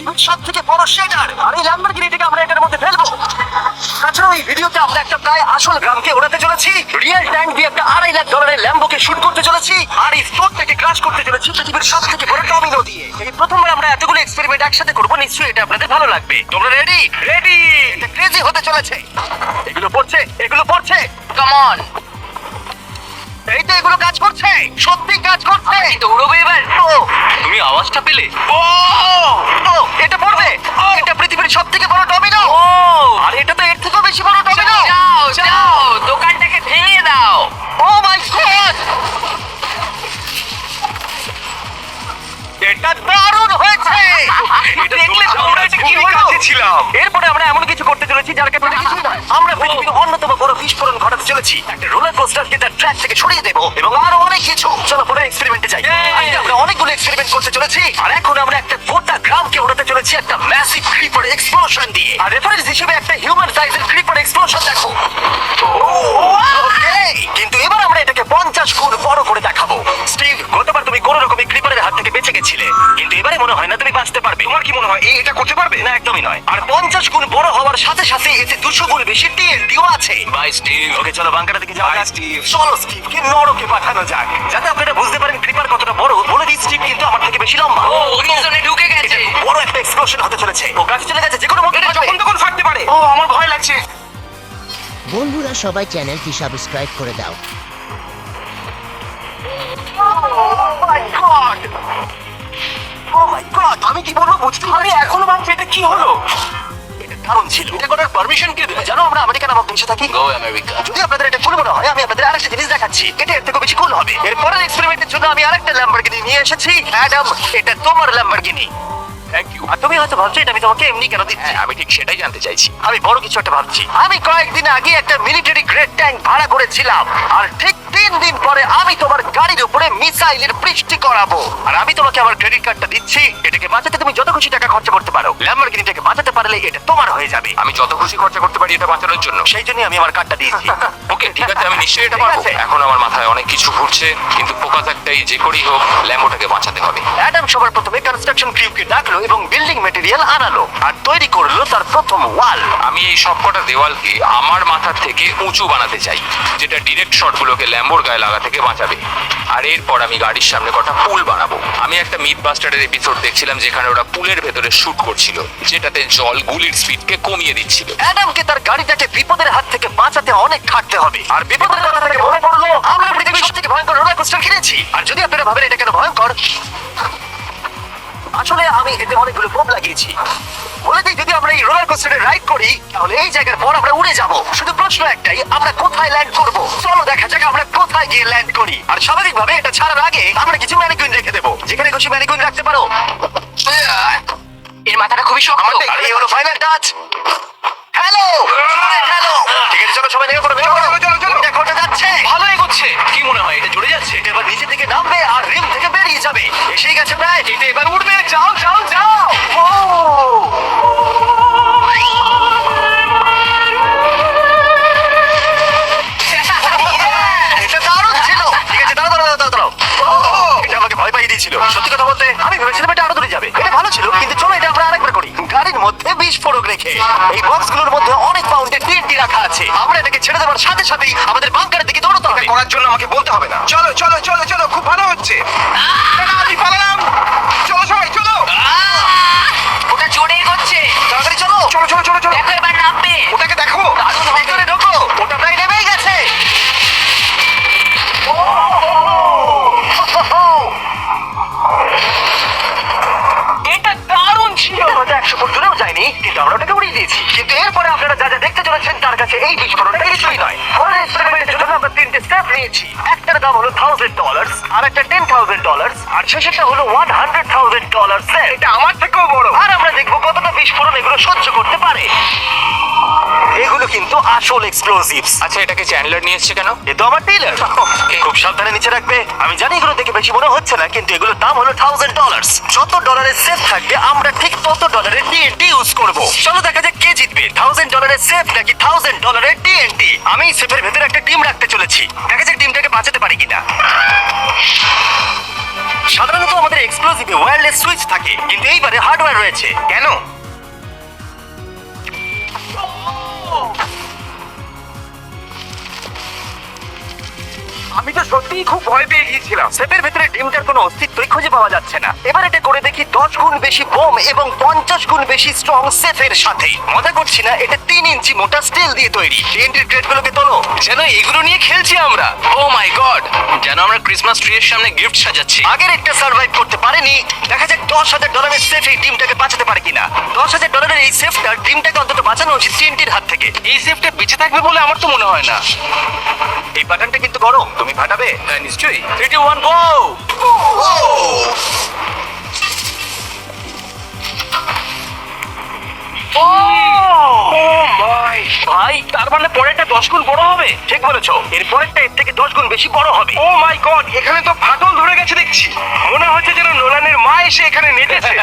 পৃথিবীর সবথেকে বড় শেডার। আর এই ল্যাম্বরগিনিটাকে আমরা এটার মধ্যে ফেলবো। তাছাড়াও এই ভিডিওতে আমরা একটা প্রায় আসল গ্রামকে ওড়াতে চলেছি, রিয়েল ট্যাঙ্ক দিয়ে একটা $2.5 লাখ ল্যাম্বোকে শুট করতে চলেছি, আর এই স্টোরটাকে ক্রাশ করতে চলেছি পৃথিবীর সবথেকে বড় ডমিনো দিয়ে। এই প্রথমবার আমরা এতগুলো এক্সপেরিমেন্ট একসাথে করবো, নিশ্চয়ই এটা আপনাদের ভালো লাগবে। তোমরা রেডি? রেডি। এটা ক্রেজি হতে চলেছে। এগুলো পড়ছে কাম অন। এই তো এগুলো কাজ করছে, সত্যি কাজ করছে। দৌড়বে এবার। ও তুমি আওয়াজটা পেলে? ও ও, এটা পড়বে। এটা পৃথিবীর সবথেকে বড় ডমিনো। ও আর এটা তো এর থেকেও বেশি বড় ডমিনো। যাও দোকানটাকে ভেঙে দাও। ও মাই গড, এটা দারুণ হয়েছে। এটা দেখলে দুর্দান্ত। তোমরা এটা কি খুবই হলো? কাছে ছিলাম। এরপরে আমরা এমন কিছু করতে চলেছি যার কাছে কিছুই নয়। আমরা পৃথিবীর অন্যতম বড় বিস্ফোরণ ঘটাতে চলেছি। একটা রোলার কোস্টারকে তার ট্র্যাক থেকে সরিয়ে দেবো এবং আরো অনেক কিছু। চলো পরে এক্সপেরিমেন্টে যাই। আজকে আমরা অনেকগুলো এক্সপেরিমেন্ট করতে চলেছি, আর এখন আমরা একটা গোটা গ্রামকে ওড়াতে চলেছি একটা ম্যাসিভ ক্রিপার এক্সপ্লোশন দিয়ে। আর রেফারেন্স হিসেবে একটা হিউম্যান সাইজের ক্রিপার এক্সপ্লোশন দেখো। Okay, কিন্তু এবার আমরা এটাকে 50 গুণ বড় করে দেখাবো। স্টিভ, গতবার তুমি কোন রকমের ক্রিপারের হাত থেকে বেঁচে গেছিলে, কিন্তু এবারে মনে হয় না তুমি বাঁচতে পারবে। তোমার কি মনে হয় এটা করতে পারবে? না, একদমই নয়। আর 50 গুণ বড় হওয়ার সাথে সাথে এতে 200 গুণ বেশি টিএনটিও আছে। Bye Steve. ওকে, চলো বাংকারের দিকে যাওয়া Bye, যাক। Steve. চলো স্টিভকে নরকে পাঠানো যাক। যাতে আপনারা বুঝতে পারেন ক্রিপার কতটা বড়, বলে দিই স্টিভ কিন্তু আমার থেকে বেশি লম্বা। ও হরিজনে ঢুকে গেছে। বড় একটা এক্সপ্লোশন হতে চলেছে। ও কাছে চলে গেছে, যে কোনো মুহূর্তে এটা ফাটবে। যখন তখন ফাটতে পারে। ও, আমার ভয় লাগছে। বন্ধুরা সবাই চ্যানেলটি সাবস্ক্রাইব করে দাও। Oh my God! আমি কি বলবো বুঝতে পারি এখনো ভাবছি এটা কি হলো। এটা দারুণ ছিল। এটা করার পারমিশন কে দেবে? জানো আমরা আমেরিকান আমার দেশে থাকি। গো আমেরিকা। যদি আপনাদের এটা কুল মনে হয়, আমি আপনাদের আরেকটা জিনিস দেখাচ্ছি। এটা এর থেকে বেশি কুল হবে। এর পরের এক্সপেরিমেন্টের জন্য আমি আরেকটা ল্যাম্বরগিনি নিয়ে এসেছি। অ্যাডাম, এটা তোমার ল্যাম্বরগিনি। Thank you. আর তুমি হয়তো ভাবছো এটা আমি তোমাকে এমনি কেন দিচ্ছি। আমি ঠিক সেটাই জানতে চাইছি। আমি বড় কিছু একটা ভাবছি। আমি কয়েকদিন আগে একটা মিলিটারি গ্রেড ট্যাঙ্ক ভাড়া করেছিলাম, আর ঠিক 3 দিন পরে আমি তোমার গাড়ির উপরে মিসাইলের বৃষ্টি করাবো। আর আমি তোমাকে আমার ক্রেডিট কার্ডটা দিচ্ছি। এটাকে বাঁচাতে তুমি যত খুশি টাকা খরচা করতে পারো। ল্যাম্বরগিনিটাকে বাঁচাতে পারলে এটা তোমার হয়ে যাবে। আমি যত খুশি খরচা করতে পারি এটা বাঁচানোর জন্য। সেই জন্যই আমি আমার কার্ডটা দিয়েছি। ওকে ঠিক আছে, আমি নিশ্চয়ই এটা ঠিক পারবো। আছে। এখন আমার মাথায় অনেক কিছু ঘুরছে, কিন্তু ফোকাস একটাই, যে করেই হোক ল্যাম্বোটাকে বাঁচাতে হবে। অ্যাডাম সবার প্রথমে কনস্ট্রাকশন ক্রিউকে ডাকলো এবং বিল্ডিং ম্যাটেরিয়াল আনালো আর তৈরি করলো তার প্রথম ওয়াল। আমি এই সবকটা দেওয়ালকে আমার মাথা থেকে উঁচু বানাতে চাই, যেটা ডিরেক্ট শটগুলোকে ল্যাম্বোর গায়ে লাগা থেকে বাঁচাবে। আর এরপর আমি গাড়ির সামনে কটা পুল বানাবো। আমি একটা মিথ বাস্টারের এপিসোড দেখছিলাম যেখানে ওরা পুলের ভেতরে শুট করছিল, যেটাতে জল গুলির স্পিডকে কমিয়ে দিচ্ছিল। অ্যাডামকে তার গাড়িটাকে বিপদের হাত থেকে বাঁচাতে অনেক খাটতে হবে। আর বিপদের কথা থেকে মনে পড়লো আমরা পৃথিবীর সবথেকে ভয়ঙ্কর রোলার কোস্টার কিনেছি। আর যদি আপনারা ভাবেন এটা কেন ভয়ঙ্কর, আসলে আমি এতে অনেকগুলো বোম লাগিয়েছি। বলে দিই, যদি আমরা এই রোলার কোস্টারে রাইড করি তাহলে এই জায়গার পর আমরা উড়ে যাব। শুধু প্রশ্ন একটাই, আমরা কোথায় ল্যান্ড করব? চলো দেখা যাক আমরা কোথায় গিয়ে ল্যান্ড করি। আর স্বাভাবিকভাবে এটা ছাড়ার আগে আমরা কিছু ম্যানিকুইন রেখে দেবো। যেখানে খুশি ম্যানিকুইন রাখতে পারো। এর মাথাটা খুবই শক্ত। আর এই হলো ফাইনাল টাচ। হ্যালো হ্যালো, ঠিক আছে চলো সবাই নেমে পড়ো, নেমে পড়ো। দেখো ওটা যাচ্ছে, ভালো এগোচ্ছে। কি মনে হয় এটা জুড়ে যাচ্ছে? এটা এবার নিচে থেকে নামবে আর রিম থেকে বেরিয়ে যাবে। এসেই গেছে প্রায়। এটা এবার উঠবে। যাও যাও যাও। ও এটা দারুণ ছিল। ঠিক আছে, দাঁড়াও দাঁড়াও দাঁড়াও দাঁড়াও। এটা আমাকে ভয় পাইয়ে দিয়েছিল। সত্যি কথা বলতে আমি ভেবেছিলাম এটা আরো দূরে যাবে। এটা ভালো ছিল, কিন্তু চলো এটা আমরা আরেকবার করি। গাড়ির মধ্যে বিস্ফোরক রেখে এই বক্সগুলোর মধ্যে অনেক পাউন্ডের টিএনটি রাখা আছে। আমরা এটাকে ছেড়ে দেওয়ার সাথে সাথেই আমাদের বাংকারের দিকে দৌড়তে হবে। করার জন্য আমাকে বলতে হবে না। চলো চলো চলো চলো, খুব ভালো হচ্ছে। দাঁড়া, আমি পালালাম। চলো সবাই চলো। ওটা জোরে এগোচ্ছে। তাড়াতাড়ি চলো। চলো চলো চলো চলো। দেখো এবার নামবে। ওটাকে দেখো। দারুণ, ভেতরে ঢোকো। ওটা প্রায় নেমেই গেছে। এটা দারুণ ছিল। হয়তো 100 ফুট দূরেও যায়নি, কিন্তু আমরা ওটাকে উড়িয়ে দিয়েছি। কিন্তু এরপরে আপনারা যা যা দেখতে চলেছেন তার কাছে এই বিস্ফোরণটা কিছুই নয়। পরের এক্সপেরিমেন্টের জন্য আমরা 3টে স্টেপ নিয়েছি। একটার দাম হলো $1000, আর একটা $10,000, আর শেষেরটা হলো $100,000। এটা আমার থেকেও বড়। আর আমরা দেখবো কতটা বিস্ফোরণ এগুলো সহ্য করতে পারে। এগুলো কিন্তু আসল এক্সপ্লোসিভস। আচ্ছা, এটাকে চ্যান্ডলার নিয়ে এসছে কেন? এ তো আমার ডিলার। খুব সাবধানে নিচে রাখবে। আমি জানি এগুলো দেখে বেশি মনে হচ্ছে না, কিন্তু এগুলোর দাম হলো $1000। যত ডলারের সেফ থাকবে আমরা ঠিক তত ডলারের টিএনটি ইউজ করব। চলো দেখা যাক কে জিতবে, $1000 সেফ নাকি $1000 টিএনটি। আমি সেফের ভেতরে একটা ডিম রাখতে চলেছি, দেখা যাক ডিমটাকে বাঁচাতে পারি কিনা। সাধারণত আমাদের এক্সপ্লোসিভে ওয়্যারলেস সুইচ থাকে, কিন্তু এইবারে হার্ডওয়্যার রয়েছে। কেন? আমি তো সত্যিই খুব ভয় পেয়ে গিয়েছিলাম। সেফের ভেতরে ডিমটার কোনো অস্তিত্বই খুঁজে পাওয়া যাচ্ছে না। এবার এটা করে দেখি 10 গুণ বেশি বোম এবং 50 গুণ বেশি স্ট্রং সেফের সাথে। মজা করছি না, এটা 3 ইঞ্চি মোটা স্টিল দিয়ে তৈরি। টিএনটির ক্রেটগুলোকে তোলো, যেন এগুলো নিয়ে খেলছি আমরা। ও মাই গড, যেন আমরা ক্রিসমাস ট্রি এর সামনে গিফট সাজাচ্ছি। আগের একটা সার্ভাইভ করতে পারেনি। দেখা যাক $10,000 সেফ এই ডিমটাকে বাঁচাতে পারে কিনা। $10,000 এই সেফটা ডিমটাকে অন্তত বাঁচানো উচিত টিএনটির হাত থেকে। এই সেফটা বেঁচে থাকবে বলে আমার তো মনে হয় না। এই বাটনটা কিন্তু গরম, তুমি ফাটাবে? হ্যাঁ, নিশ্চয়ই। 3 2 1 গো! ভাই, তার মানে পরেরটা 10 গুণ বড় হবে। ঠিক বলেছো, এর পরেরটা এর থেকে 10 গুণ বেশি বড় হবে। ও মাই গড, এখানে তো ফাটল ধরে গেছে দেখছি। মনে হচ্ছে যেন নোলানের মা এসে এখানে নেটেছে।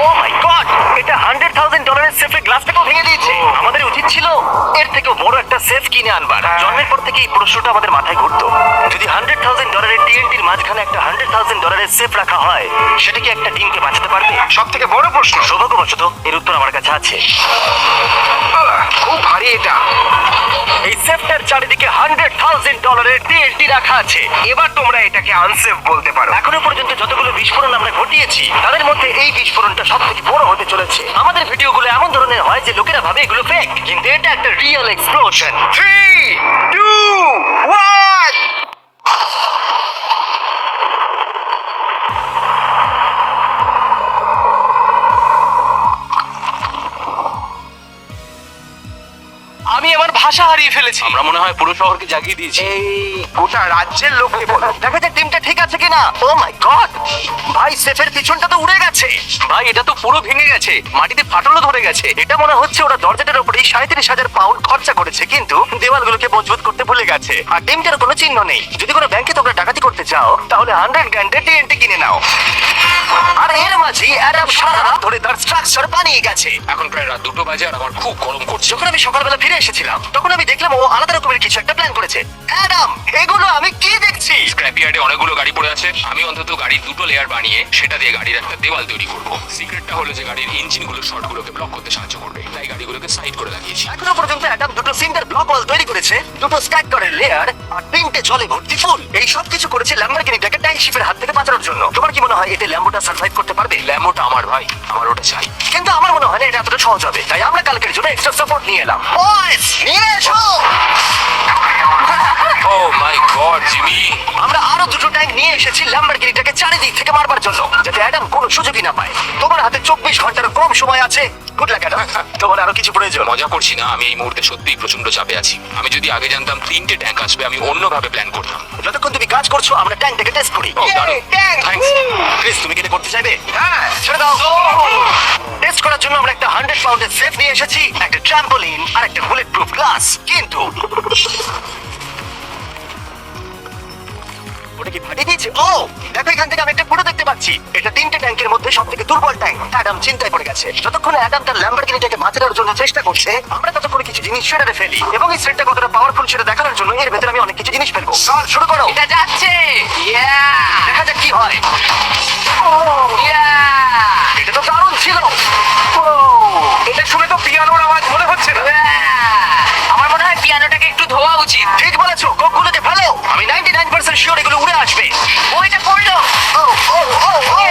ও মাই গড, এটা $100,000 সেফের গ্লাসটাকেও ভেঙে দিয়েছে। আমাদের উচিত ছিল এর থেকেও বড় একটা সেফ কিনে আনবার। জন্মের পর থেকে এই প্রশ্নটা আমাদের মাথায় ঘুরতো, যদি $100,000 টিএনটির মাঝখানে একটা $100,000 সেফ রাখা হয়, সেটা কি একটা টিমকে বাঁচাতে পারবে? সব থেকে বড় প্রশ্ন। সৌভাগ্যবশত এর উত্তর আমার কাছে আছে। খুব ভারী এটা। এই সেফটার চারিদিকে $100,000 টিএনটি রাখা আছে। এবার তোমরা এটাকে আনসেফ বলতে পারো। এখনো পর্যন্ত যতগুলো বিস্ফোরণ আমরা ঘটিয়েছি, তাদের মধ্যে এই বিস্ফোরণটা সব থেকে বড় হতে চলেছে। আমাদের ভিডিওগুলো এমন ধরনের হয় যে লোকেরা ভাবে এগুলো ফেক, কিন্তু এটা একটা রিয়েল এক্সপ্লোশন। 3 2 1 আমি আমার ভাষা হারিয়ে ফেলেছি। আমরা মনে হয় পুরো শহরকে জাগিয়ে দিয়েছি। এই গোটা রাজ্যের লোককে বলো। দেখা যাক টিমটা ঠিক আছে কিনা। ও মাই গড, ভাই সেফের পিছনটা তো উড়ে গেছে। ভাই, এটা তো পুরো ভেঙে গেছে, মাটিতে ফাটলও ধরে গেছে। এটা মনে হচ্ছে ওরা দরজাটার উপরেই 37,000 পাউন্ড খরচা করেছে, কিন্তু দেওয়ালগুলোকে মজবুত করতে ভুলে গেছে। আর টিমটার কোনো চিহ্ন নেই। যদি কোনো ব্যাংকে তোমরা ডাকাতি করতে চাও, তাহলে 100 গ্র্যান্ডের টিএনটি কিনে নাও। আর এর মাঝে অ্যাডাম সারা রাত ধরে তার স্ট্রাকচার বানিয়ে গেছে। এখন প্রায় রাত 2টো বাজে আর আমার খুব গরম করছে। যখন আমি সকালবেলা ফিরে এসেছিলাম, তখন আমি দেখলাম ও আলাদা রকমের কিছু একটা প্ল্যান করেছে। অ্যাডাম, এগুলো আমি কি দেখছি? স্ক্র্যাপ ইয়ার্ডে অনেকগুলো গাড়ি পড়ে আছে। আমি অন্তত গাড়ির 2টো লেয়ার বানিয়ে সেটা দিয়ে গাড়ির একটা দেওয়াল তৈরি করব। সিক্রেটটা হলো যে গাড়ির ইঞ্জিনগুলো শর্টগুলোকে ব্লক করতে সাহায্য করবে, তাই গাড়িগুলোকে সাইড করে লাগিয়েছি। এখনো পর্যন্ত অ্যাডাম 2টো সিন্টার ব্লক ওয়াল তৈরি করেছে, 2টো স্ট্যাক করে লেয়ার, আর 3টে জলে ভর্তি ফুল। এই সব কিছু করেছে ল্যাম্বরগিনিটাকে ট্যাঙ্ক শিপের হাত থেকে বাঁচানোর জন্য। তোমার কি মনে হয় এতে ল্যাম্বোটা সার্ভাইভ করতে পারবে? ল্যাম্বোটা আমার ভাই, আমার ওটা চাই। কিন্তু আমার মনে হয় না এটা এতটা সহজ হবে, তাই আমরা কালকের জন্য এক্সট্রা সাপোর্ট নিয়ে এলাম। বয়েস, নিয়ে এসো। ও মাই গড, জিমি! আমরা আরো 2টো ট্যাঙ্ক নিয়ে এসেছি ল্যাম্বরগিনিটাকে চারিদিক থেকে মারবার জন্য, যাতে অ্যাডাম কোনো সুযোগই না পায়। তোমার হাতে 24 ঘন্টার কম সময় আছে। Good luck Adam. তোমার আরো কিছু প্রয়োজন? মজা করছি না, আমি এই মুহূর্তে সত্যিই প্রচন্ড চাপে আছি। আমি যদি আগে জানতাম 3টে ট্যাঙ্ক আসবে, আমি অন্যভাবে প্ল্যান করতাম। যতক্ষণ তুমি কাজ করছো, আমরা ট্যাঙ্কটাকে টেস্ট করি। ও, দারুণ। ট্যাঙ্ক। থ্যাঙ্কস। ক্রিস, তুমি কি এটা করতে চাইবে? হ্যাঁ। ছেড়ে দাও। টেস্ট করার জন্য আমরা একটা 100 পাউন্ডের সেফ নিয়ে এসেছি, একটা ট্রাম্পোলিন আর একটা বুলেট প্রুফ গ্লাস। কিন্তু ওটা কি ফাটিয়ে দিয়েছে? ও দেখো, এখান থেকে আমি একটা ফুটো দেখতে পাচ্ছি। এটা 3টে ট্যাঙ্কের মধ্যে সব থেকে দুর্বল ট্যাঙ্ক। অ্যাডাম চিন্তায় পড়ে গেছে। যতক্ষণ অ্যাডাম তার ল্যাম্বরগিনিটাকে বাঁচানোর জন্য চেষ্টা করছে, আমরা ততক্ষণ কিছু জিনিস ছেড়ে ফেলি, এবং এই সেটটা কতটা পাওয়ারফুল সেটা দেখানোর জন্য এর ভেতরে আমি অনেক কিছু জিনিস ফেলবো। চল শুরু করো। এটা যাচ্ছে। দেখা যাক কি হয়। এটা তো দারুণ ছিল। এটা শুনে তো পিয়ানোর আওয়াজ মনে হচ্ছে না। আমার মনে হয় পিয়ানোটাকে একটু ধোয়া উচিত। ঠিক বলেছো, কোকগুলোকে ফেলো। আমি 99% শিওর এগুলো উড়ে আসবে। ও, এটা পড়লো। ও ও ও ও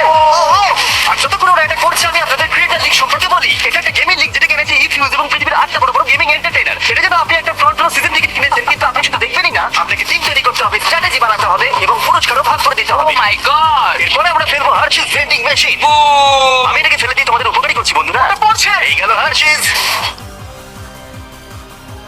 ও। আর যতক্ষণ ওরা এটা করছে, আমি আপনাদের ক্রিয়েটার লিগ সম্পর্কে বলি। এটা একটা গেমিং লিগ যেটা কিনেছে ইফিউজ এবং পৃথিবীর 8টা বড় বড় গেমিং এন্টারটেইনার। এটা যেন আপনি একটা ফ্রন্ট রো সিজন টিকিট কিনেছেন, কিন্তু আপনি শুধু দেখবেনই না, আপনাকে টিম তৈরি করতে হবে, স্ট্র্যাটেজি বানাতে হবে এবং পুরস্কারও ভাগ করে দিতে ও হবে। মাই গড! এরপরে আমরা ফেলবো হার্শিস ভেন্ডিং মেশিন। আমি এটাকে ফেলে দিয়ে তোমাদের উপকারী করছি বন্ধুরা। ওটা পড়ছে। এই গেল হার্শিস।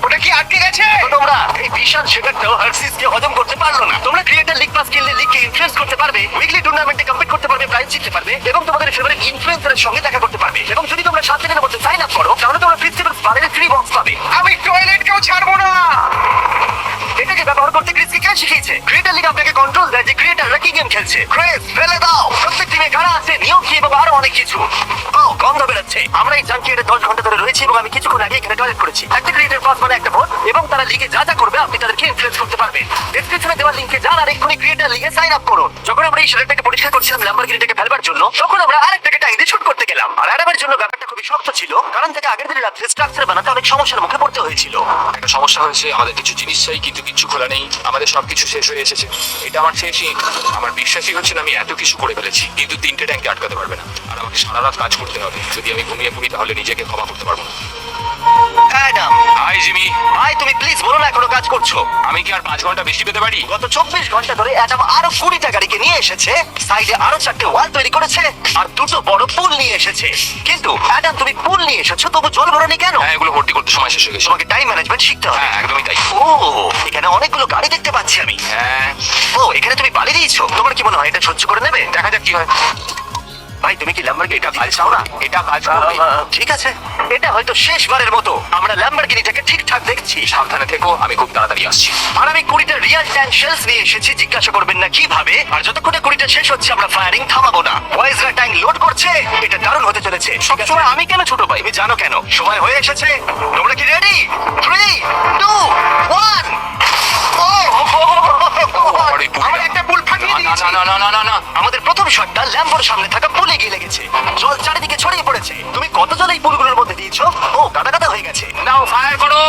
ওটা কি আটকে গেছে? তো তোমরা এই বিশাল শেকারটাও হার্সিসকে হজম করতে পারলো না। তোমরা ক্রিয়েটার লিগ পাস কিনলে লিগকে ইনফ্লুয়েন্স করতে পারবে, উইকলি টুর্নামেন্টে কম্পিট করতে পারবে, প্রাইজ জিততে পারবে এবং তোমাদের ফেভারিট ইনফ্লুয়েন্সারের সঙ্গে দেখা করতে পারবে। এবং যদি তোমরা 7 দিনের মধ্যে কন্ট্রোল দেয় যে ক্রিয়েটাররা কি গেম খেলছে। ক্রেস ফেলে দাও। প্রত্যেক টিমে কারা আছে, নিয়ম কি এবং আরো অনেক কিছু। ও গন্ধ বেরোচ্ছে। আমরা এই জাঙ্কিয়ারে 10 ঘন্টা ধরে রয়েছি এবং আমি কিছুক্ষণ আগে এখানে টয়লেট করেছি। একটা ক্রিয়েটার পাস মানে একটা ভোট এবং তারা লিগে যা যা করবে আপনি তাদেরকে ইনফ্লুয়েন্স করতে পারবেন। ডেসক্রিপশনে দেওয়া লিংকে যান আর এক্ষুনি ক্রিয়েটার লিগে সাইন আপ করুন। যখন আমরা এই শেডটাকে পরিষ্কার করছিলাম ল্যাম্বরগিনিটাকে ফেলবার জন্য, তখন আমরা আরেকটাকে ট্যাঙ্ক দিয়ে শুট করতে গেলাম। আর অ্যাডামের জন্য ব্যাপারটা খুবই শক্ত ছিল, কারণ থেকে আগের দিন রাত্রে স্ট্রাকচার বানাতে অনেক সমস্যার মুখে পড়তে হয়েছিল। একটা সমস্যা হয়েছে, আমাদের কিছু জিনিস চাই কিন্তু কিচ্ছু খোলা নেই, আমাদের সবকিছু শেষ হয়ে এসেছে। এটা আমার শেষই, আমার বিশ্বাসই হচ্ছে না আমি এত কিছু করে ফেলেছি, কিন্তু 3টে ট্যাঙ্কে আটকাতে পারবে না। আর আমাকে সারা রাত কাজ করতে হবে। যদি আমি ঘুমিয়ে পড়ি তাহলে নিজেকে ক্ষমা করতে পারবো না। অ্যাডাম, হাই জিমি, ভাই তুমি প্লিজ বলো না এখনো কাজ করছো। আমি কি আর 5 ঘন্টা বেশি পেতে পারি? গত 24 ঘন্টা ধরে অ্যাডাম আরো 20টা গাড়িকে নিয়ে এসেছে, সাইডে আরো 4টে ওয়াল তৈরি করেছে আর 2টো বড় পুল নিয়ে এসেছে। কিন্তু অ্যাডাম তুমি পুল নিয়ে এসেছো, তবু জল ভরনি কেন? হ্যাঁ, এগুলো ভর্তি করতে সময় শেষ হয়ে গেছে। তোমাকে টাইম ম্যানেজমেন্ট শিখতে হবে। হ্যাঁ, একদমই তাই। ও এখানে অনেকগুলো গাড়ি দেখতে পাচ্ছি আমি। হ্যাঁ, ও এখানে তুমি বালি দিয়েছো, তোমার কি মনে হয় এটা সহ্য করে নেবে? দেখা যাক কি হয়। ভাই তুমি কি ল্যাম্বরগিনি এটা কাজ চাও না? এটা কাজ করবে। ঠিক আছে, এটা হয়তো শেষবারের মতো আমরা ল্যাম্বরগিনিটাকে ঠিকঠাক দেখছি। সাবধানে থেকো, আমি খুব তাড়াতাড়ি আসছি। আর আমি 20টা রিয়েল টাইম শেলস নিয়ে এসেছি, জিজ্ঞাসা করবেন না কিভাবে। আর যতক্ষণে 20টা শেষ হচ্ছে আমরা ফায়ারিং থামাবো না। বয়েজরা ট্যাঙ্ক লোড করছে, এটা দারুণ হতে চলেছে। সবসময় আমি কেন ছোট ভাই, তুমি জানো কেন? সময় হয়ে এসেছে, তোমরা কি রেডি? 3 2 1 আরে পুল। আমরা একটা পুল ফাটিয়ে দিয়েছি। না না না না না না, আমাদের প্রথম শটটা ল্যাম্বোর সামনে থাকা পুলে গিয়ে লেগেছে। জল চারিদিকে ছড়িয়ে পড়েছে। তুমি কত জল এই পুলগুলোর মধ্যে দিয়েছো? ও গাদা গাদা হয়ে গেছে। নাও ফায়ার করো।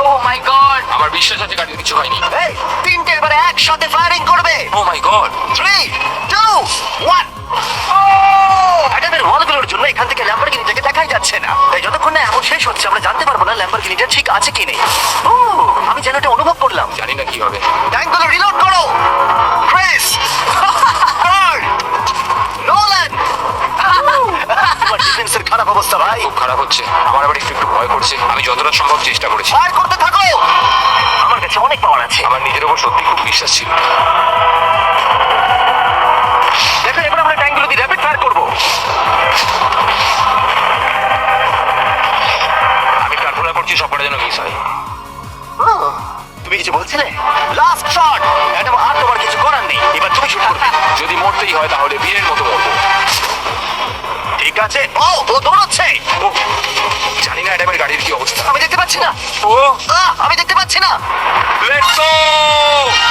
ও মাই গড, আমার বিশ্বাস আছে গাড়ির কিছু হয়নি। এই 3টে এবারে একসাথে ফায়ারিং করবে। ও মাই গড। 3 2 1 অ্যাডামের ওয়ালগুলোর জন্য এখান থেকে ল্যাম্বরগিনিটাকে দেখাই যাচ্ছে না। তাই যতক্ষণ না এমন শেষ হচ্ছে আমরা জানতে পারবো না ল্যাম্বরগিনিটা ঠিক আছে কি নেই। ও আমি যেন এটা অনুভব করলাম। জানি না কি হবে। ট্যাঙ্কগুলো রিলোড করো। ক্রিস নোলান, তোমার ডিফেন্সের খারাপ অবস্থা ভাই। খুব খারাপ হচ্ছে, আমার আবার একটু একটু ভয় করছে। আমি যতটা সম্ভব চেষ্টা করেছি। ফায়ার করতে থাকো। আমার কাছে অনেক পাওয়ার আছে। আমার নিজের উপর সত্যি খুব বিশ্বাস ছিল। দেখো এবার আমরা ট্যাঙ্কগুলো দিয়ে র্যাপিড ফায়ার করবো। আমি প্রার্থনা করছি সবকটা যেন মিস হয়। তুমি কিছু বলছিলে? Last shot. অ্যাডাম আর তোমার কিছু করার নেই, এবার তুমি শুট করবে। যদি মরতেই হয় তাহলে বীরের মতো মরবো। ঠিক আছে। ও ও দৌড়চ্ছে। ও, জানি না অ্যাডামের গাড়ির কি অবস্থা। আমি দেখতে পাচ্ছি না। ও, আমি দেখতে পাচ্ছি না। Let's go,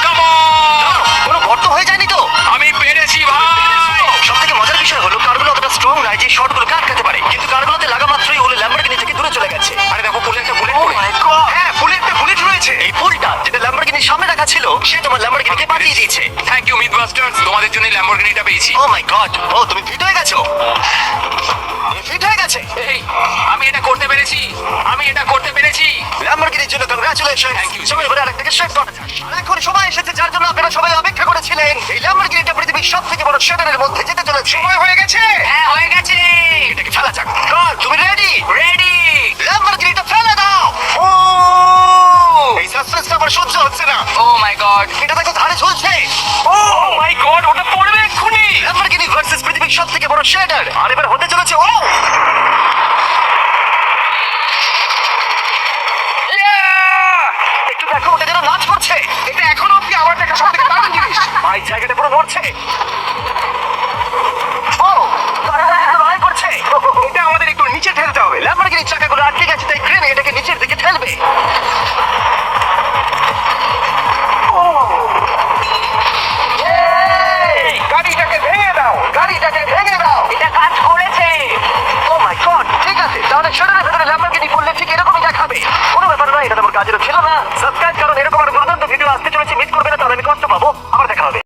come on. কোনো গর্ত হয়ে যায়নি তো? আমি পেরেছি ভাই। সব থেকে মজার বিষয় হলো কারগুলো অতটা স্ট্রং নয় যে শটগুলো আটকাতে পারে, কিন্তু কারগুলোতে লাগা মাত্রই ওগুলো ল্যাম্বরগিনি থেকে দূরে চলে গেছে। আরে দেখো, পুলে একটা বুলেট Oh পড়ে। my God! হ্যাঁ, পুলে একটা বুলেট রয়েছে। এই পুলটা যেটা ল্যাম্বরগিনির সামনে রাখা ছিল, সে তোমার ল্যাম্বরগিনিকে বাঁচিয়ে দিয়েছে। থ্যাংক ইউ মিথবাস্টার্স, তোমাদের জন্য ল্যাম্বরগিনিটা পেয়েছি। ও মাই গড! ও তুমি ফিট হয়ে গেছো। ফিট হয়ে গেছে। এই, আমি এটা করতে পেরেছি, আমি এটা করতে পেরেছি। ল্যাম্বরগিনির জন্য কংগ্রাচুলেশন। Thank you. চলো এবার আরেকটাকে শেক করা যাক। আর এখন সময় এসেছে যার জন্য আপনারা সবাই অপেক্ষা করেছিলেন। এই ল্যাম্বরগিনিটা পৃথিবীর সবথেকে বড় শেডারের মধ্যে যেতে চলেছে। সময় হয়ে গেছে। হ্যাঁ, হয়ে গেছে। এটাকে ফেলা যাক। কার তুমি রেডি? রেডি। ল্যাম্বরগিনিটা ফেলে দাও। ও এই সাসপেন্সটা আমার সহ্য হচ্ছে না। ও মাই গড। এটা দেখো ধারে ঝুলছে। ও মাই গড, ওটা পড়বে এক্ষুনি। ল্যাম্বরগিনি ভার্সেস পৃথিবীর সবথেকে বড় শেডার। আর এবার হতে চলেছে ও একটু দেখো, ওটা যেন নাচ করছে। এটা এখনো অব্দি আমার দেখা সবথেকে দারুণ জিনিস। ভাই জায়গাটা পুরো নড়ছে। ও তারা লড়াই করছে। এটা আমাদের একটু নিচে ঠেলতে হবে। ল্যাম্বরগিনির চাকাগুলো আটকে গেছে, তাই ক্রেনে এটাকে নিচের দিকে ঠেলবে। গাড়িটাকে ভেঙে দাও। গাড়িটাকে ভেঙে দাও। এটা কাজ করেছে। ও মাই গড! ঠিক আছে, তাহলে শরীরের ভেতরে ল্যাম্বরগিনি করলে ঠিক এরকমই দেখাবে। কোনো ব্যাপার নয়, এটা তোমার কাজেরও ছিল না। সাবস্ক্রাইব কারণ এরকম আরো দুর্দান্ত ভিডিও আসতে চলেছে, মিস করবে না। তাহলে